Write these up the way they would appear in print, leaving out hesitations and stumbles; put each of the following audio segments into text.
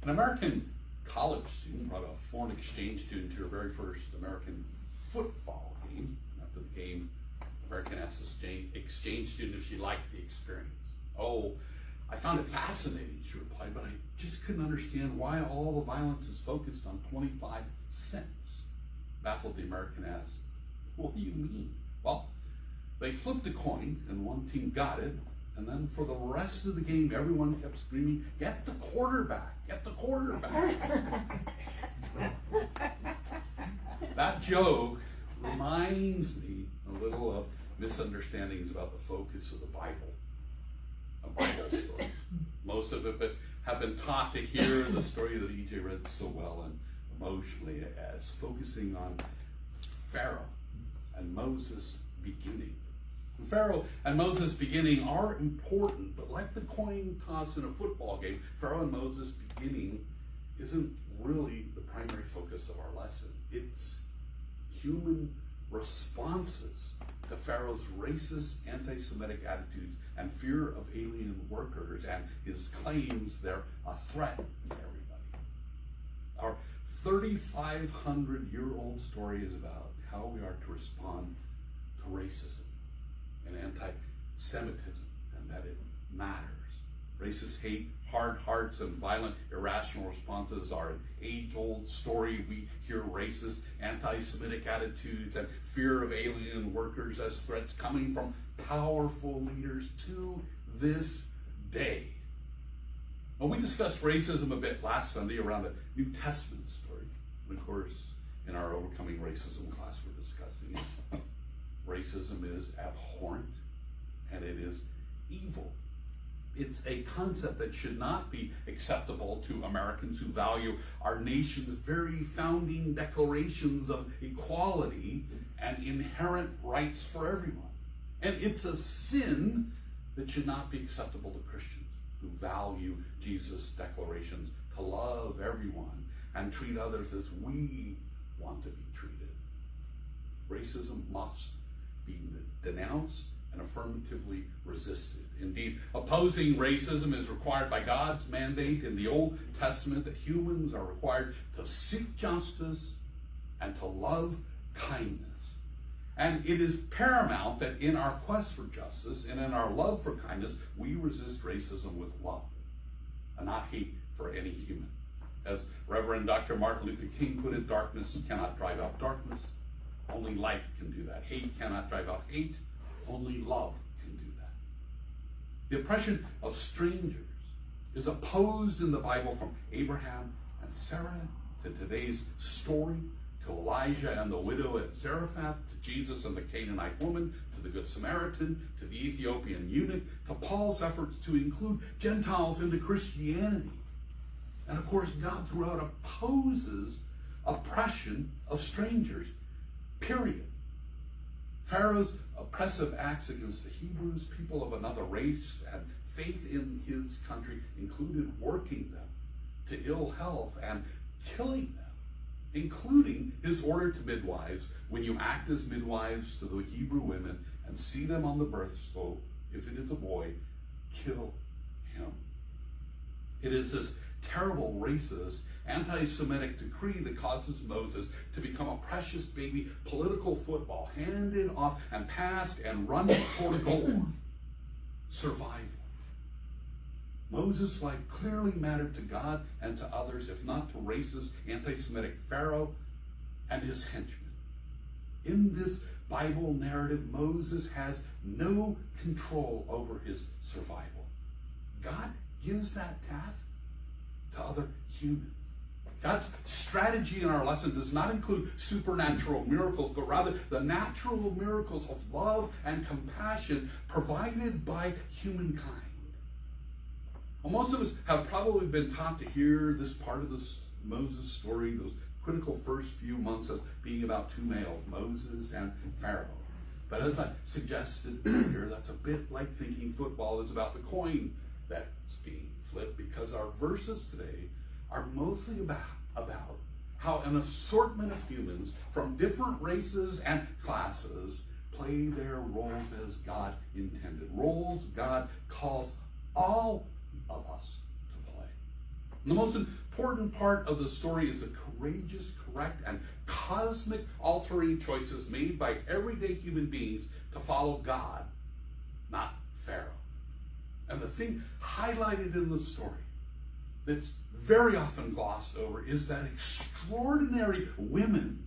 An American college student brought a foreign exchange student to her very first American football game. After the game, American asked the exchange student if she liked the experience. "Oh, I found it fascinating," she replied, "but I just couldn't understand why all the violence is focused on 25 cents. Baffled, the American asked, "What do you mean?" "Well, they flipped a coin and one team got it, and then for the rest of the game, everyone kept screaming, 'Get the quarterback, get the quarterback.'" That joke reminds me a little of misunderstandings about the focus of the Bible. A Bible story. Most of it have been taught to hear the story that E.J. read so well and emotionally as focusing on Pharaoh and Moses beginning. Pharaoh and Moses beginning are important, but like the coin toss in a football game, Pharaoh and Moses beginning isn't really the primary focus of our lesson. It's human responses to Pharaoh's racist, anti-Semitic attitudes and fear of alien workers and his claims they're a threat to everybody. Our 3,500-year-old story is about how we are to respond to racism and anti-Semitism, and that it matters. Racist hate, hard hearts, and violent, irrational responses are an age-old story. We hear racist, anti-Semitic attitudes and fear of alien workers as threats coming from powerful leaders to this day. Well, we discussed racism a bit last Sunday around a New Testament story. And of course, in our Overcoming Racism class, we're discussing it. Racism is abhorrent and it is evil. It's a concept that should not be acceptable to Americans who value our nation's very founding declarations of equality and inherent rights for everyone. And it's a sin that should not be acceptable to Christians who value Jesus' declarations to love everyone and treat others as we want to be treated. Racism must be denounced and affirmatively resisted. Indeed, opposing racism is required by God's mandate in the Old Testament that humans are required to seek justice and to love kindness. And it is paramount that in our quest for justice and in our love for kindness, we resist racism with love and not hate for any human. As Reverend Dr. Martin Luther King put it, darkness cannot drive out darkness. Only light can do that. Hate cannot drive out hate. Only love can do that. The oppression of strangers is opposed in the Bible from Abraham and Sarah to today's story, to Elijah and the widow at Zarephath, to Jesus and the Canaanite woman, to the Good Samaritan, to the Ethiopian eunuch, to Paul's efforts to include Gentiles into Christianity. And of course, God throughout opposes oppression of strangers, period. Pharaoh's oppressive acts against the Hebrews, people of another race and faith in his country, included working them to ill health and killing them, including his order to midwives: when you act as midwives to the Hebrew women and see them on the birth stool, if it is a boy, kill him. It is this terrible racist, anti-Semitic decree that causes Moses to become a precious baby political football, handed off and passed and run toward goal. Survival. Moses' life clearly mattered to God and to others, if not to racist, anti-Semitic Pharaoh and his henchmen. In this Bible narrative, Moses has no control over his survival. God gives that task to other humans. God's strategy in our lesson does not include supernatural miracles, but rather the natural miracles of love and compassion provided by humankind. Well, most of us have probably been taught to hear this part of this Moses story, those critical first few months, as being about two males, Moses and Pharaoh. But as I suggested earlier, that's a bit like thinking football is about the coin that's being flipped, because our verses today are mostly about how an assortment of humans from different races and classes play their roles as God intended, roles God calls all of us to play. And the most important part of the story is the courageous, correct, and cosmic altering choices made by everyday human beings to follow God, not Pharaoh. And the thing highlighted in the story that's very often glossed over is that extraordinary women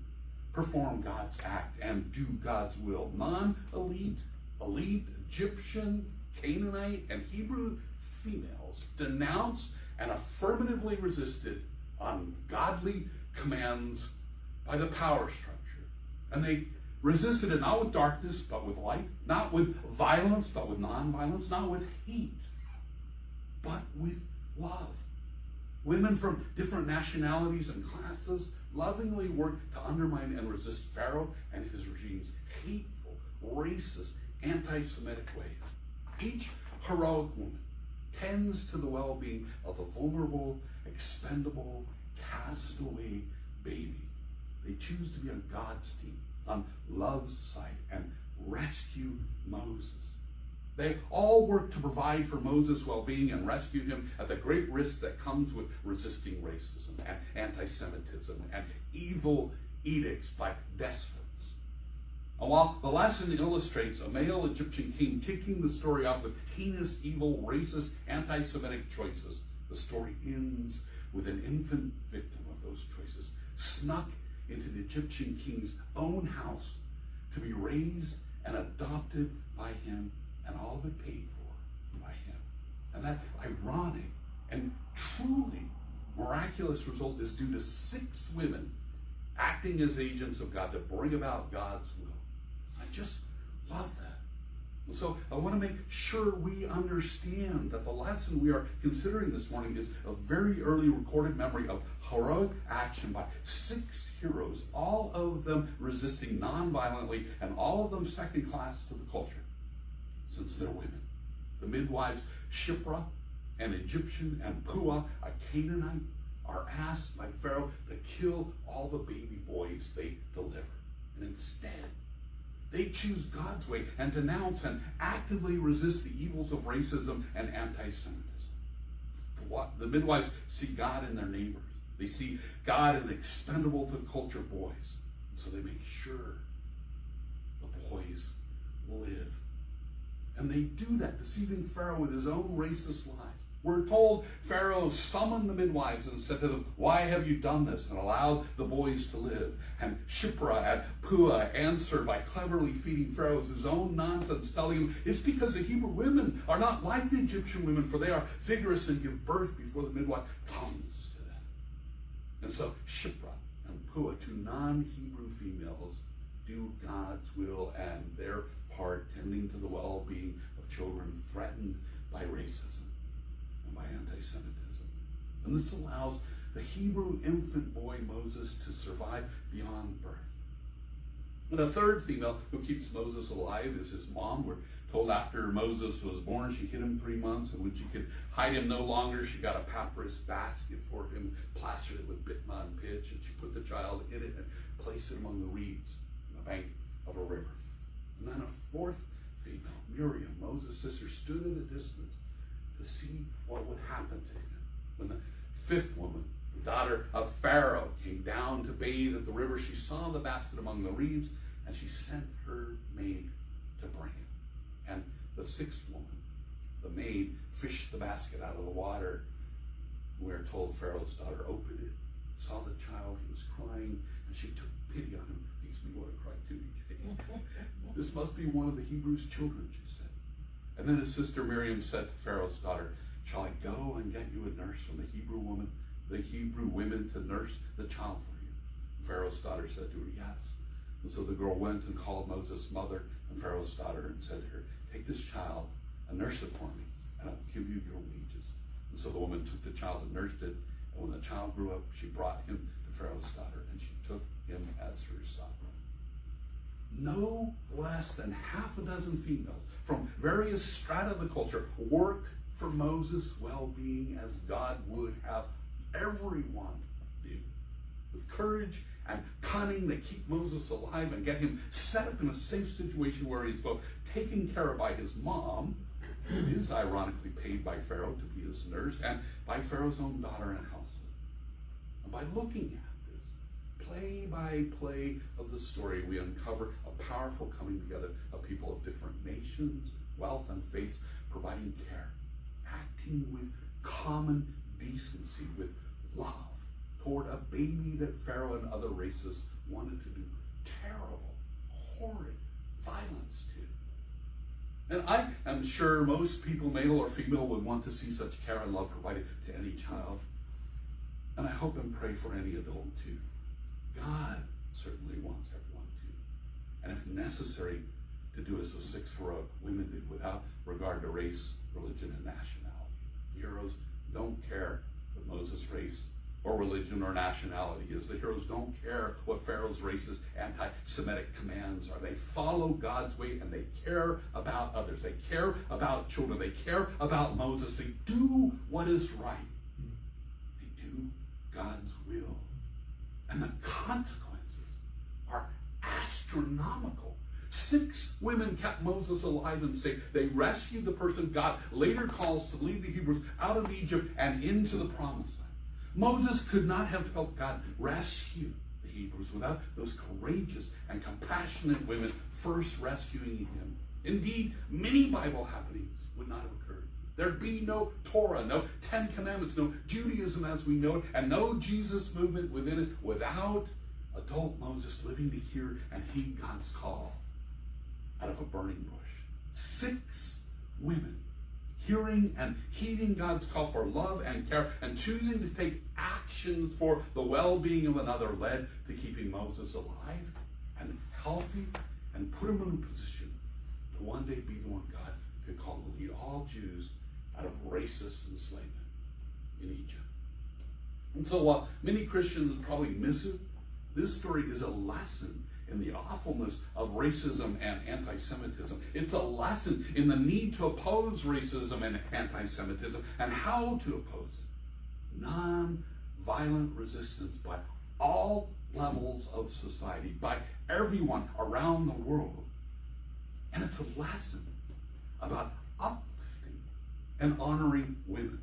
perform God's act and do God's will. Non-elite, elite Egyptian, Canaanite, and Hebrew females denounced and affirmatively resisted ungodly commands by the power structure. And they resisted it not with darkness, but with light, not with violence, but with non-violence, not with heat, but with love. Women from different nationalities and classes lovingly worked to undermine and resist Pharaoh and his regime's hateful, racist, anti-Semitic ways. Each heroic woman tends to the well-being of a vulnerable, expendable, castaway baby. They choose to be on God's team, on love's side, and rescue Moses. They all work to provide for Moses' well-being and rescue him at the great risk that comes with resisting racism and anti-Semitism and evil edicts by despots. And while the lesson illustrates a male Egyptian king kicking the story off with heinous, evil, racist, anti-Semitic choices, the story ends with an infant victim of those choices snuck into the Egyptian king's own house to be raised and adopted by him, and all of it paid for by him. And that ironic and truly miraculous result is due to 6 women acting as agents of God to bring about God's will. I just love that. And so I want to make sure we understand that the lesson we are considering this morning is a very early recorded memory of heroic action by 6 heroes, all of them resisting non-violently and all of them second class to the culture, since they're women. The midwives Shiphrah, an Egyptian, and Pua, a Canaanite, are asked by Pharaoh to kill all the baby boys they deliver. And instead, they choose God's way and denounce and actively resist the evils of racism and anti-Semitism. The midwives see God in their neighbors. They see God in expendable to culture boys. And so they make sure the boys live. And they do that, deceiving Pharaoh with his own racist lies. We're told Pharaoh summoned the midwives and said to them, "Why have you done this?" and allowed the boys to live. And Shiphrah and Pua answered by cleverly feeding Pharaoh his own nonsense, telling him it's because the Hebrew women are not like the Egyptian women, for they are vigorous and give birth before the midwife comes to them. And so Shiphrah and Pua, 2 non-Hebrew females, do God's will and their part, tending to the well-being of children threatened by racism and by anti-Semitism. And this allows the Hebrew infant boy Moses to survive beyond birth. And a third female who keeps Moses alive is his mom. We're told after Moses was born, she hid him 3 months, and when she could hide him no longer, she got a papyrus basket for him, plastered it with bitma and pitch, and she put the child in it and placed it among the reeds on the bank of a river. And then a 4th female, Miriam, Moses' sister, stood at a distance to see what would happen to him. When the 5th woman, the daughter of Pharaoh, came down to bathe at the river, she saw the basket among the reeds, and she sent her maid to bring it. And the 6th woman, the maid, fished the basket out of the water. We are told Pharaoh's daughter opened it, saw the child, he was crying, and she took pity on him. Makes me want to cry too. This must be one of the Hebrews' children, she said. And then his sister Miriam said to Pharaoh's daughter, "Shall I go and get you a nurse from the Hebrew women to nurse the child for you?" And Pharaoh's daughter said to her, "Yes." And so the girl went and called Moses' mother and Pharaoh's daughter and said to her, "Take this child and nurse it for me, and I'll give you your wages." And so the woman took the child and nursed it. And when the child grew up, she brought him to Pharaoh's daughter, and she took him as her son. No less than half a dozen females from various strata of the culture worked for Moses' well-being as God would have everyone do. With courage and cunning, they keep Moses alive and get him set up in a safe situation where he's both taken care of by his mom who is ironically paid by Pharaoh to be his nurse and by Pharaoh's own daughter and household. And by looking at this play by play of the story, we uncover a powerful coming together of people of different nations, wealth, and faiths, providing care, acting with common decency, with love, toward a baby that Pharaoh and other races wanted to do terrible, horrid violence to. And I am sure most people, male or female, would want to see such care and love provided to any child. And I hope and pray for any adult too. God certainly wants everyone to. And if necessary, to do as those 6 heroic women did without regard to race, religion, and nationality. The heroes don't care what Moses' race or religion or nationality is. The heroes don't care what Pharaoh's racist, anti-Semitic commands are. They follow God's way and they care about others. They care about children. They care about Moses. They do what is right. They do God's will. And the consequences are astronomical. 6 women kept Moses alive and safe. They rescued the person God later calls to lead the Hebrews out of Egypt and into the promised land. Moses could not have helped God rescue the Hebrews without those courageous and compassionate women first rescuing him. Indeed, many Bible happenings would not have occurred. There'd be no Torah, no 10 Commandments, no Judaism as we know it, and no Jesus movement within it without adult Moses living to hear and heed God's call out of a burning bush. 6 women hearing and heeding God's call for love and care and choosing to take action for the well-being of another led to keeping Moses alive and healthy and put him in a position to one day be the one God could call to lead all Jews out of racist enslavement in Egypt. And so while many Christians probably miss it, this story is a lesson in the awfulness of racism and anti-Semitism. It's a lesson in the need to oppose racism and anti-Semitism and how to oppose it. Non-violent resistance by all levels of society, by everyone around the world. And it's a lesson about uplifting and honoring women.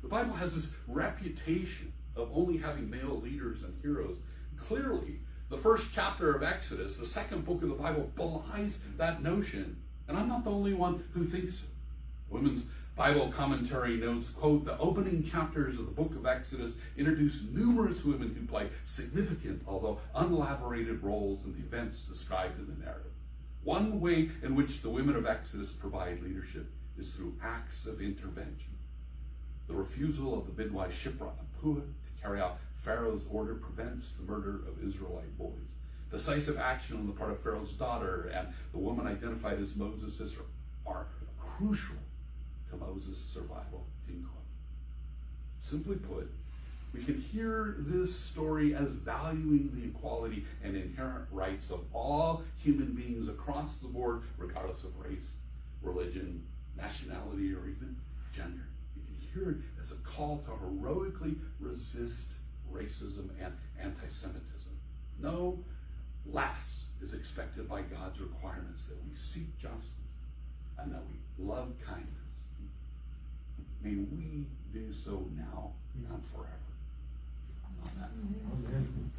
The Bible has this reputation of only having male leaders and heroes. Clearly, the first chapter of Exodus, the second book of the Bible, belies that notion. And I'm not the only one who thinks so. Women's Bible commentary notes, quote, the opening chapters of the book of Exodus introduce numerous women who play significant, although unelaborated roles in the events described in the narrative. One way in which the women of Exodus provide leadership is through acts of intervention. The refusal of the midwife Shiphrah and Puah to carry out Pharaoh's order prevents the murder of Israelite boys. Decisive action on the part of Pharaoh's daughter and the woman identified as Moses' sister are crucial to Moses' survival, end quote. Simply put, we can hear this story as valuing the equality and inherent rights of all human beings across the board, regardless of race, religion, nationality, or even gender. You can hear it as a call to heroically resist racism and anti-Semitism. No less is expected by God's requirements that we seek justice and that we love kindness. May we do so now and forever. Amen.